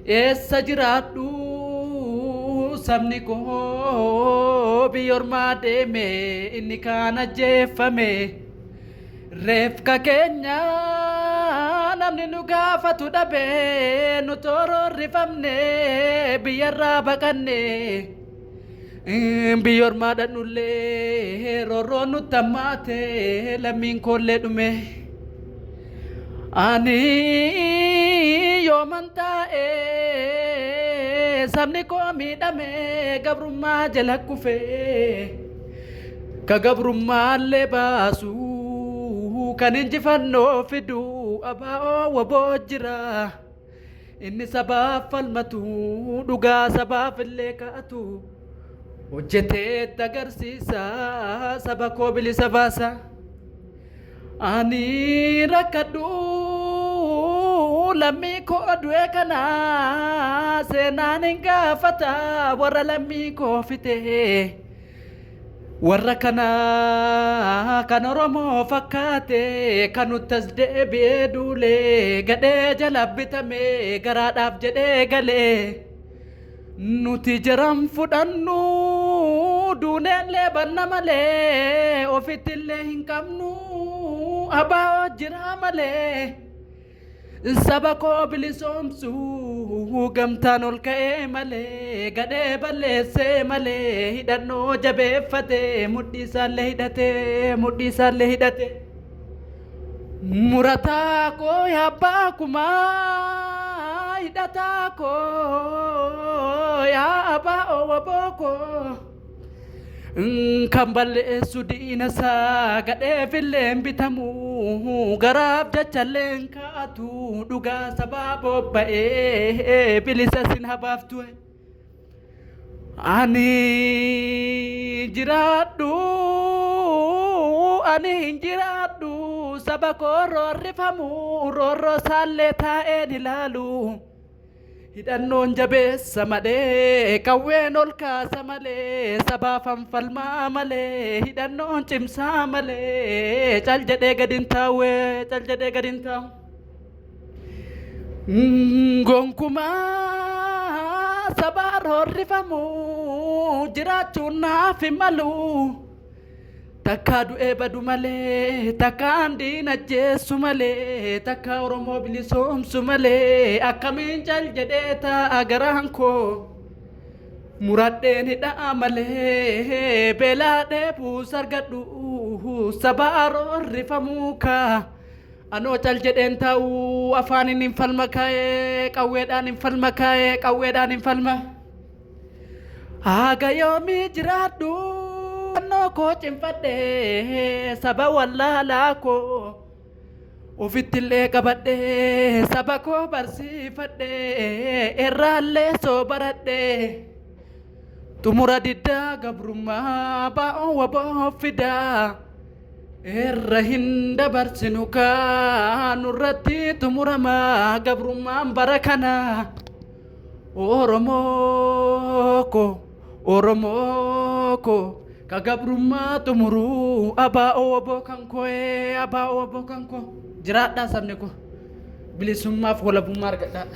eessa jiraadhu sabni koo biyyoormaa deeme inni kaan ajjeeffame reefka keenya namni nu gaafatu dhabe nu tororrifamne biyyarraa baqanne biyyoormaa dhanullee rorroon nutti hammaate lammiin koollee dhume ani yooman taa'e sabni koo miidhame gabrummaa jala kufe ka gabrummaallee baasu kan injifannoo fidu abaa'oo waboo jira inni sabaaf falmatu dhugaa sabaaf illee kaa'atu hojjetee agarsiisa saba koo bilisa baasa ani rakkadhu lammii koo du'e kana seenaan hin gaafata warra lammii koo fite warra kana kan Oromoo fakkaate kan nutti as deebi'ee duule gadhee jala bitame garaadhaaf jedhee galee nuti jiran fudhannu duuneellee banna malee ofittillee hin qabnu abaa'oo jira malee saba koo bilisoomsu gamtaan ol ka'ee malee gadhee balleessee malee hidhannoo jabeeffate mudhii isaallee hidhate murataa koo yaabbaa kumaa hidhataa koo yaa abaa'oo waboo koo kan balleessu diina isaa gadheefilleen bitamu garaaf jachalleen kaatu dhugaa sabaa bobba'ee bilisa sin habaaftu ani jiraadhu ani hin jiraadhu saba koo roorrifamu roorroo isaallee taa'een ilaalu hidhannoon jabeessa malee qawween ol kaasa malee sabaafan falmaa malee hidhannoon cimsaa malee cal jedhee gadin taa'u gonkumaa sabaa roorrifamu jiraachuun naaf hin malu takka du'ee badu malee takka diina ajjeessu malee takka Oromoo bilisoomsu malee akkamiin cal jedhee taa'a garaan koo muradheen hidhaa malee beelaa dheebuu argadhu sabaa roorrifamuu kaa anoo cal jedheen taa'u afaanin hin falma kaa'ee qawweedhaan hin falma haga yoomii jiraadhu no koo cinfadhe saba wallaalaa koo ofittillee qabadhe saba koo barsiifadhe irraallee soo baradhe xumura diddaa gabrummaa baa'oo waboo fidaa irra hin dabarsinu kaanurratti xumuramaa gabrummaan bara kana Oromoo ko ka gabrummaa xumuruu abaa'oo waboo kan koo jiraadhaa sabni koo bilisummaaf walabummaa argadhaa